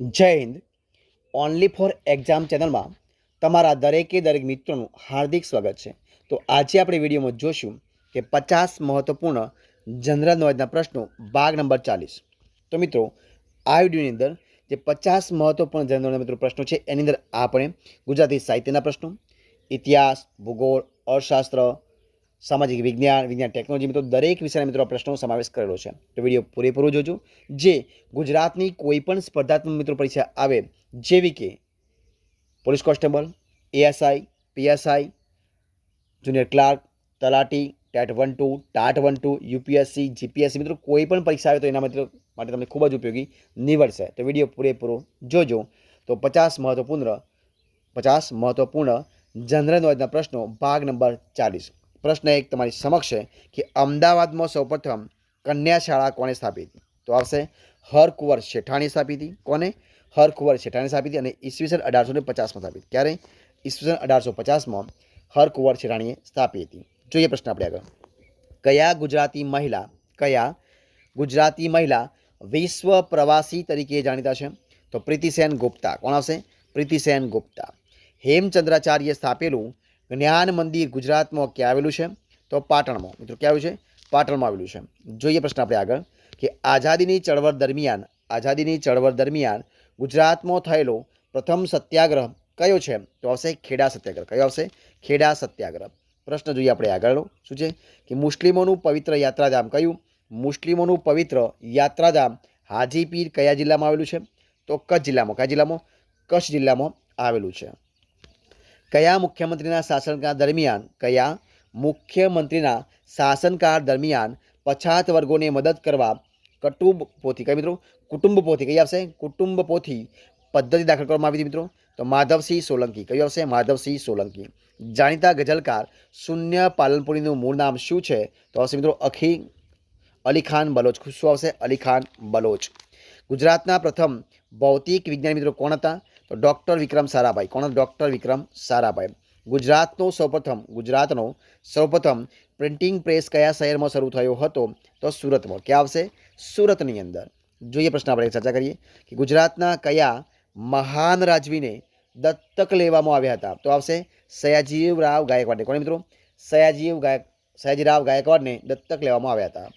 જય Hind. Only for exam ચેનલમાં તમારા દરેક મિત્રોનું હાર્દિક સ્વાગત છે. તો આજે આપણે વિડીયોમાં જોશું કે 50 મહત્વપૂર્ણ જનરલ નોલેજના પ્રશ્નો ભાગ નંબર 40. તો મિત્રો, આ વિડીયોની અંદર જે 50 મહત્વપૂર્ણ જનરલ નોલેજ મિત્રો પ્રશ્નો છે એની અંદર આપણે ગુજરાતી સાહિત્યના પ્રશ્નો, ઇતિહાસ, ભૂગોળ, અર્થશાસ્ત્ર, સામાજિક વિજ્ઞાન, વિજ્ઞાન ટેકનોલોજી મિત્રો દરેક વિષયના મિત્રો પ્રશ્નોનો સમાવેશ કરેલો છે. તો વિડીયો પૂરેપૂરો જોજો. જે ગુજરાતની કોઈ પણ સ્પર્ધાત્મક મિત્રો પરીક્ષા આવે જેવી કે police constable, ASI, PSI, junior clerk, તલાટી, ટેટ 1-2, ટાટ 1-2, યુપીએસસી, જીપીએસસી મિત્રો કોઈ પણ પરીક્ષા આવે તો એના માટે તમને ખૂબ જ ઉપયોગી નીવડશે. તો વિડીયો પૂરેપૂરો જોજો. તો 50 મહત્વપૂર્ણ જનરલ નોલેજના પ્રશ્નો ભાગ નંબર 40. પ્રશ્ન 1 તમારી સમક્ષ છે કે અમદાવાદમાં સૌપ્રથમ કન્યા શાળા કોણે સ્થાપી હતી? તો આવશે હરકુંવર શેઠાણી સ્થાપી હતી. કોને? હરકુંવર શેઠાણી સ્થાપી હતી અને ઈસવીસન 1850માં સ્થાપી હતી. ક્યારે? ઈસવીસન 1850માં હરકુંવર શેઠાણીએ સ્થાપી હતી. જોઈએ પ્રશ્ન આપણે આગળ. કયા ગુજરાતી મહિલા વિશ્વ પ્રવાસી તરીકે જાણીતા છે? તો પ્રીતિસેન ગુપ્તા. કોણ આવશે? પ્રીતિસેન ગુપ્તા. હેમચંદ્રાચાર્ય સ્થાપેલું જ્ઞાન મંદિર ગુજરાતમાં ક્યાં આવેલું છે? તો પાટણમાં. મિત્રો ક્યાં આવ્યું છે? પાટણમાં આવેલું છે. જોઈએ પ્રશ્ન આપણે આગળ કે આઝાદીની ચળવળ દરમિયાન ગુજરાતમાં થયેલો પ્રથમ સત્યાગ્રહ કયો છે? તો આવશે ખેડા સત્યાગ્રહ. કયો આવશે? ખેડા સત્યાગ્રહ. પ્રશ્ન જોઈએ આપણે આગળ. શું છે કે મુસ્લિમોનું પવિત્ર યાત્રાધામ કયું? મુસ્લિમોનું પવિત્ર યાત્રાધામ હાજીપીર કયા જિલ્લામાં આવેલું છે? તો કચ્છ જિલ્લામાં. કયા જિલ્લામાં? કચ્છ જિલ્લામાં આવેલું છે. કયા મુખ્યમંત્રીના શાસનકાળ દરમિયાન પછાત વર્ગોને મદદ કરવા કુટુંબ પોથી કઈ મિત્રો? કુટુંબ પોથી કઈ આવશે? કુટુંબ પોથી પદ્ધતિ દાખલ કરવામાં આવી હતી મિત્રો? તો માધવસિંહ સોલંકી. કયું આવશે? માધવસિંહ સોલંકી. જાણીતા ગઝલકાર શૂન્ય પાલનપુરીનું મૂળ નામ શું છે? તો આવશે મિત્રો અલીખાન બલોચ. શું આવશે? અલીખાન બલોચ. ગુજરાતના પ્રથમ ભૌતિક વિજ્ઞાની મિત્રો કોણ હતા? તો ડૉક્ટર વિક્રમ સારાભાઈ. કોણ? ડૉક્ટર વિક્રમ સારાભાઈ. ગુજરાતનો સૌપ્રથમ પ્રિન્ટિંગ પ્રેસ કયા શહેરમાં શરૂ થયો હતો? તો સુરતમાં. ક્યાં આવશે? સુરતની અંદર. જોઈએ પ્રશ્ન આપણે ચર્ચા કરીએ કે ગુજરાતના કયા મહાન રાજવીને દત્તક લેવામાં આવ્યા હતા? તો આવશે સયાજીરાવ ગાયકવાડને. કોને મિત્રો? સયાજીરાવ ગાયકવાડને દત્તક લેવામાં આવ્યા હતા.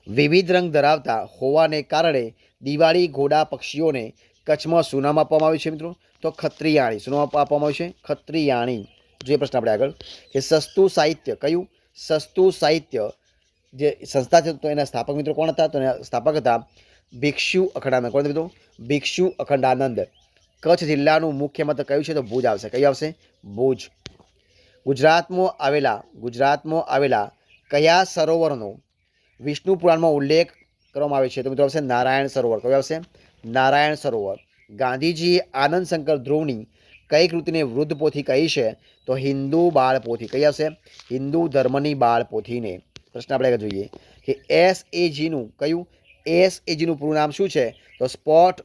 વિવિધ રંગ ધરાવતા હોવાને કારણે દિવાળી ઘોડા પક્ષીઓને કચ્છમાં શું નામ આપવામાં આવ્યું છે મિત્રો? તો ખત્રિયાણી. શું નામ આપવામાં આવ્યું છે? ખત્રિયાણી. જોઈએ પ્રશ્ન આપણે આગળ કે સસ્તું સાહિત્ય કયું? સસ્તું સાહિત્ય જે સંસ્થા છે તો એના સ્થાપક મિત્રો કોણ હતા? તો એના સ્થાપક હતા ભિક્ષુ અખંડાનંદ. કોણ મિત્રો? ભિક્ષુ અખંડાનંદ. કચ્છ જિલ્લાનું મુખ્ય મથક કયું છે? તો ભુજ આવશે. કયું આવશે? ભુજ. ગુજરાતમાં આવેલા કયા સરોવરનો વિષ્ણુ પુરાણમાં ઉલ્લેખ કરવામાં આવે છે? તો મિત્રો આવશે નારાયણ સરોવર. કયું આવશે? નારાયણ સરોવર. ગાંધીજીએ આનંદ શંકર ધ્રુવની કઈ કૃતિને વૃદ્ધ પોથી કહી છે? તો હિન્દુ બાળ પોથી. કઈ આવશે? હિન્દુ ધર્મની બાળ પોથીને. પ્રશ્ન આપણે જોઈએ કે એસએજીનું પૂરું નામ શું છે? તો સ્પોર્ટ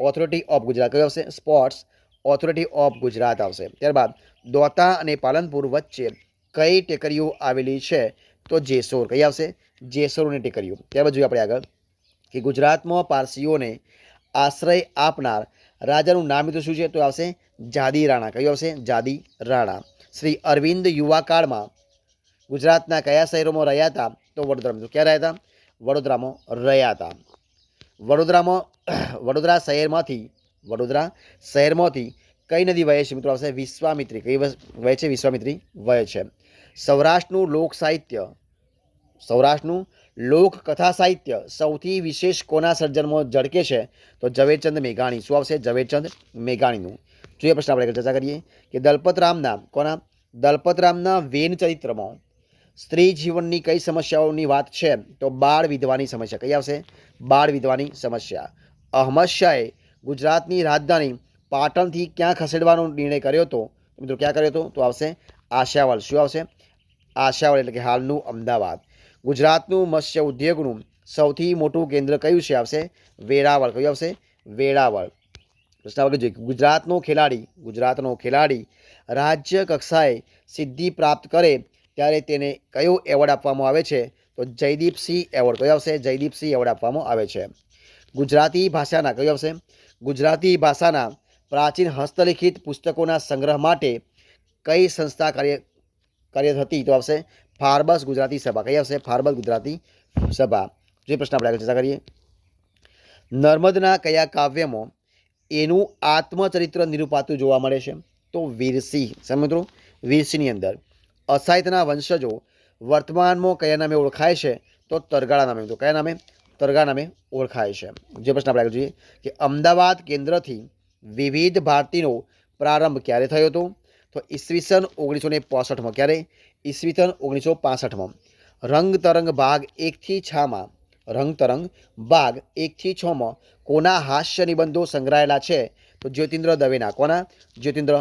ઓથોરિટી ઓફ ગુજરાત. કયું આવશે? સ્પોર્ટ્સ ઓથોરિટી ઓફ ગુજરાત આવશે. ત્યારબાદ દોતા અને પાલનપુર વચ્ચે કઈ ટેકરીઓ આવેલી છે? તો જેસોર. કઈ આવશે? જેસોરની ટેકરીઓ. ત્યારબાદ જોઈએ આપણે આગળ કે ગુજરાતમાં પારસીઓને આશ્રય આપનાર રાજાનું નામ મિત્રો શું છે? તો આવશે જાદી રાણા. કયું આવશે? જાદી રાણા. શ્રી અરવિંદ યુવાકાળમાં ગુજરાતના કયા શહેરોમાં રહ્યા હતા? તો વડોદરા. ક્યાં રહ્યા હતા? વડોદરામાં રહ્યા હતા. વડોદરા શહેરમાંથી કઈ નદી વહે છે મિત્રો? આવશે વિશ્વામિત્રી. કઈ વહે છે? વિશ્વામિત્રી વહે છે. સૌરાષ્ટ્રનું લોકકથા સાહિત્ય સૌથી વિશેષ કોના સર્જનમાં ઝળકે છે? તો ઝવેરચંદ મેઘાણી. શું આવશે? ઝવેરચંદ મેઘાણીનું. જોઈએ પ્રશ્ન આપણે ચર્ચા કરીએ કે દલપતરામના વેન ચરિત્રમાં સ્ત્રી જીવનની કઈ સમસ્યાઓની વાત છે? તો બાળ વિધવાની સમસ્યા. કઈ આવશે? બાળ વિધવાની સમસ્યા. અહમદ શાહે ગુજરાતની રાજધાની પાટણથી ક્યાં ખસેડવાનો નિર્ણય કર્યો હતો? મિત્રો ક્યાં કર્યો હતો? તો આવશે આશાવલ. શું આવશે? આશાવલ એટલે કે હાલનું અમદાવાદ. ગુજરાતનું મત્સ્ય ઉદ્યોગનું સૌથી મોટું કેન્દ્ર કયું છે? આવશે વેરાવળ. કયું આવશે? વેરાવળ. પ્રશ્ન આગળ જોઈએ ગુજરાતનો ખેલાડી રાજ્ય કક્ષાએ સિદ્ધિ પ્રાપ્ત કરે ત્યારે તેને કયો એવોર્ડ આપવામાં આવે છે? તો જયદીપસિંહ એવોર્ડ. કયો આવશે? જયદીપસિંહ એવોર્ડ આપવામાં આવે છે. ગુજરાતી ભાષાના કયું આવશે? ગુજરાતી ભાષાના પ્રાચીન હસ્તલિખિત પુસ્તકોના સંગ્રહ માટે કઈ સંસ્થા કાર્યરત હતી? તો આવશે ફાર્બસ ગુજરાતી સભા. કઈ આવશે? ફાર્બસ ગુજરાતી સભા. જે પ્રશ્ન આપણે આગળ ચર્ચા કરીએ. નર્મદના કયા કાવ્યમાં એનું આત્મચરિત્ર નિરૂપાતું જોવા મળે છે? તો વીરસિંહ. મિત્રો વીરસિંહની અંદર. અસાહિતના વંશજો વર્તમાનમાં કયા નામે ઓળખાય છે? તો તરગાળા નામે. તો કયા નામે? તરગાળા નામે ઓળખાય છે. જે પ્રશ્ન આપણે આગળ જોઈએ કે અમદાવાદ કેન્દ્રથી વિવિધ ભારતીનો પ્રારંભ ક્યારે થયો હતો? તો ઈસવીસન 1965માં. ક્યારે? ઈસવીસન 1965માં. રંગતરંગ ભાગ 1 થી 6માં રંગતરંગ ભાગ 1 થી 6માં કોના હાસ્ય નિબંધો સંગ્રહાયેલા છે? તો જ્યોતિન્દ્ર દવેના. કોના? જ્યોતિન્દ્ર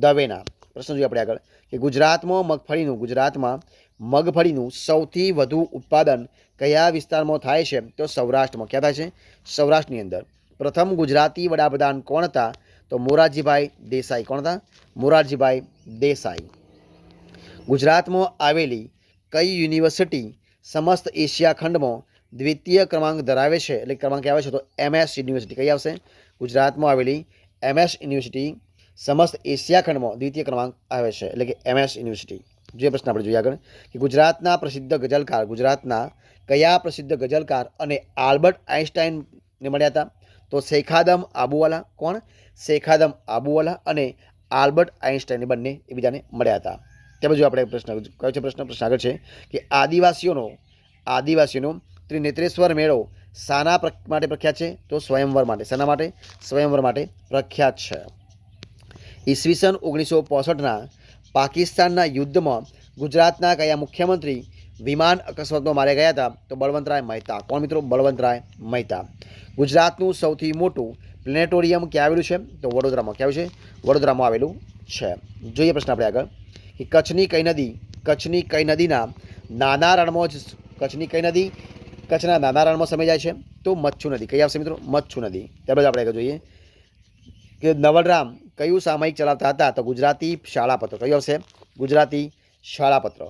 દવેના. પ્રશ્ન જોઈએ આપણે આગળ કે ગુજરાતમાં મગફળીનું સૌથી વધુ ઉત્પાદન કયા વિસ્તારમાં થાય છે? તો સૌરાષ્ટ્રમાં. ક્યાં થાય છે? સૌરાષ્ટ્રની અંદર. પ્રથમ ગુજરાતી વડાપ્રધાન કોણ હતા? તો મોરારજીભાઈ દેસાઈ. કોણ હતા? મોરારજીભાઈ દેસાઈ. ગુજરાતમાં આવેલી કઈ યુનિવર્સિટી સમસ્ત એશિયા ખંડમાં દ્વિતીય ક્રમાંક ધરાવે છે? એટલે ક્રમાંક આવે છે તો MS યુનિવર્સિટી. કઈ આવશે? ગુજરાતમાં આવેલી MS યુનિવર્સિટી સમસ્ત એશિયા ખંડમાં દ્વિતીય ક્રમાંક આવે છે, એટલે કે MS યુનિવર્સિટી. જે પ્રશ્ન આપણે જોઈએ આગળ કે ગુજરાતના કયા પ્રસિદ્ધ ગઝલકાર અને આલ્બર્ટ આઇન્સ્ટાઈનને મળ્યા હતા? તો શેખાદમ આબુવાલા. કોણ? શેખાદમ આબુવાલા અને આલ્બર્ટ આઇન્સ્ટાઈન બંને એકબીજાને મળ્યા હતા. તે બાજુ આપણે પ્રશ્ન કયો છે? પ્રશ્ન આગળ છે કે આદિવાસીઓનો ત્રિનેત્રેશ્વર મેળો શાના માટે પ્રખ્યાત છે? તો સ્વયંવર માટે. શાના માટે? સ્વયંવર માટે પ્રખ્યાત છે. ઈસવીસન 1965ના પાકિસ્તાનના યુદ્ધમાં ગુજરાતના કયા મુખ્યમંત્રી વિમાન અકસ્માતમાં માર્યા ગયા હતા? તો બળવંતરાય મહેતા. કોણ મિત્રો? બળવંતરાય મહેતા. ગુજરાતનું સૌથી મોટું પ્લેનેટોરિયમ ક્યાં આવેલું છે? તો વડોદરામાં. ક્યાં આવેલું છે? વડોદરામાં આવેલું છે. જોઈએ પ્રશ્ન આપણે આગળ કે કચ્છની કઈ નદીના નાના રણમાં કચ્છના નાના રણમાં સમય જાય છે? તો મચ્છુ નદી. કઈ આવશે મિત્રો? મચ્છુ નદી. ત્યારબાદ આપણે આગળ જોઈએ કે નવલરામ કયું સામયિક ચલાવતા હતા? તો ગુજરાતી શાળાપત્ર. કયું આવશે? ગુજરાતી શાળાપત્ર.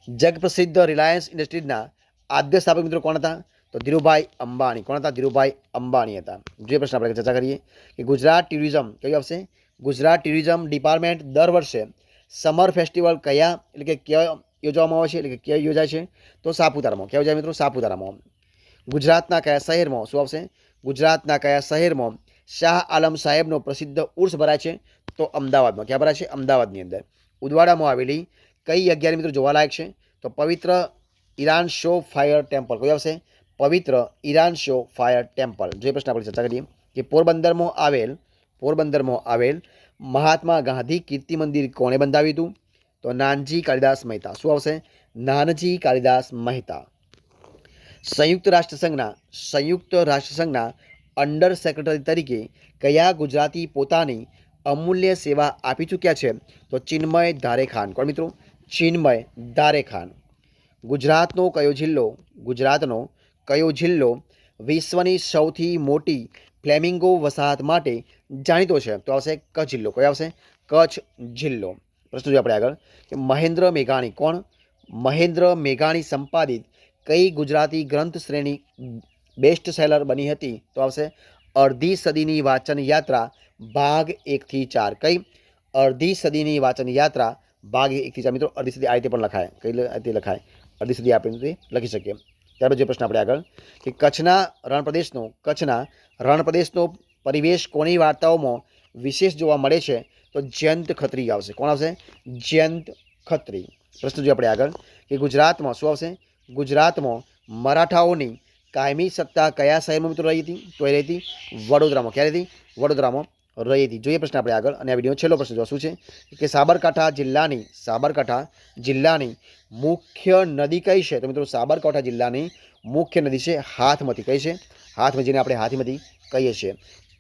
જગપ્રસિદ્ધ રિલાયન્સ ઇન્ડસ્ટ્રીઝના આદ્ય સ્થાપક મિત્રો કોણ હતા? તો ધીરુભાઈ અંબાણી. કોણ હતા? ધીરુભાઈ અંબાણી હતા. જે પ્રશ્ન આપણે ચર્ચા કરીએ કે ગુજરાત ટુરિઝમ કયું આવશે? ગુજરાત ટુરિઝમ ડિપાર્ટમેન્ટ દર વર્ષે સમર ફેસ્ટિવલ ક્યાં યોજવામાં આવે છે? એટલે કે ક્યાં યોજાય છે? તો સાપુતારામાં. ક્યાં યોજાય મિત્રો? સાપુતારામાં. ગુજરાતના કયા શહેરમાં શું આવશે? ગુજરાતના કયા શહેરમાં શાહ આલમ સાહેબનો પ્રસિદ્ધ ઉર્સ ભરાય છે? તો અમદાવાદમાં. ક્યાં ભરાય છે? અમદાવાદની અંદર. ઉદવાડામાં આવેલી કઈ જગ્યાની મિત્રો જોવાલાયક છે? તો પવિત્ર ઈરાન શો ફાયર ટેમ્પલ. કયું આવશે? પવિત્ર ઈરાન શો ફાયર ટેમ્પલ. જે પ્રશ્ન આપણે ચર્ચા કરીએ કે પોરબંદરમાં આવેલ મહાત્મા ગાંધી કીર્તિ મંદિર કોણે બંધાવ્યું હતું? તો નાનજી કાલિદાસ મહેતા. શું આવશે? નાનજી કાલિદાસ મહેતા. સંયુક્ત રાષ્ટ્રસંઘના અંડર સેક્રેટરી તરીકે કયા ગુજરાતી પોતાની અમૂલ્ય સેવા આપી ચૂક્યા છે? તો ચિન્મય ધારેખાન. કોણ મિત્રો? ચિન્મય ધારેખાન. ગુજરાતનો કયો જિલ્લો વિશ્વની સૌથી મોટી ફ્લેમિંગો વસાહત માટે જાણીતો છે? તો આવશે કચ્છ જિલ્લો. કયો આવશે? કચ્છ જિલ્લો. પ્રશ્ન જોઈએ આપણે આગળ કે મહેન્દ્ર મેઘાણી. કોણ? મહેન્દ્ર મેઘાણી સંપાદિત કઈ ગુજરાતી ગ્રંથ શ્રેણી બેસ્ટ સેલર બની હતી? તો આવશે અડધી સદીની વાંચન યાત્રા ભાગ 1 થી 4. કઈ? અડધી સદીની વાંચન યાત્રા ભાગ 1 થી 4. મિત્રો અડધી સદી આ રીતે પણ લખાય. કઈ રીતે લખાય? અડધી સદી આપણે લખી શકીએ. ત્યારબાદ જે પ્રશ્ન આપણે આગળ કે કચ્છના રણપ્રદેશનો પરિવેશ કોની વાર્તાઓમાં વિશેષ જોવા મળે છે? તો જયંત ખત્રી આવશે. કોણ આવશે? જયંત ખત્રી. પ્રશ્ન જોઈએ આપણે આગળ કે ગુજરાતમાં શું આવશે? ગુજરાતમાં મરાઠાઓની કાયમી સત્તા કયા શહેરમાં મિત્રો રહી હતી? તો એ રહી હતી વડોદરામાં. ક્યારે હતી? વડોદરામાં રહી હતી. જોઈએ પ્રશ્ન આપણે આગળ અને આ વિડીયો છેલ્લો પ્રશ્ન જો શું છે કે સાબરકાંઠા જિલ્લાની મુખ્ય નદી કઈ છે? તો મિત્રો સાબરકાંઠા જિલ્લાની મુખ્ય નદી છે હાથમતી. કઈ છે? હાથમતી, જેને આપણે હાથમતી કહીએ છીએ.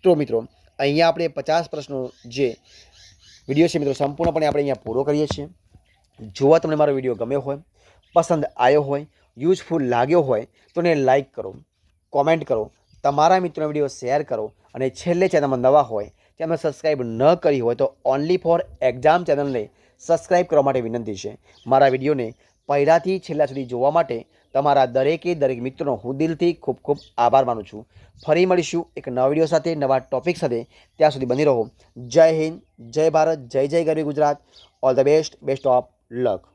તો મિત્રો અહીંયા આપણે 50 પ્રશ્નો જે વિડીયો છે મિત્રો સંપૂર્ણપણે આપણે અહીંયા પૂરો કરીએ છીએ. જોવા તમને મારો વિડીયો ગમ્યો હોય, પસંદ આવ્યો હોય, યુઝફુલ લાગ્યો હોય તો એને લાઇક કરો, કોમેન્ટ કરો, તમારા મિત્રોને વિડીયો શેર કરો અને છેલ્લે ચેનલમાં નવા હોય ચેનલ સબસ્ક્રાઈબ ન કરી હોય તો ઓનલી ફોર એક્ઝામ ચેનલને સબસ્ક્રાઈબ કરવા માટે વિનંતી છે. મારા વિડીયોને પહેલાંથી છેલ્લા સુધી જોવા માટે તમારા દરેક મિત્રોનો હું દિલથી ખૂબ ખૂબ આભાર માનું છું. ફરી મળીશું એક નવા વિડીયો સાથે, નવા ટોપિક સાથે. ત્યાં સુધી બની રહો. જય હિન્દ, જય ભારત, જય જય ગરવી Gujarat. All the best, best of luck.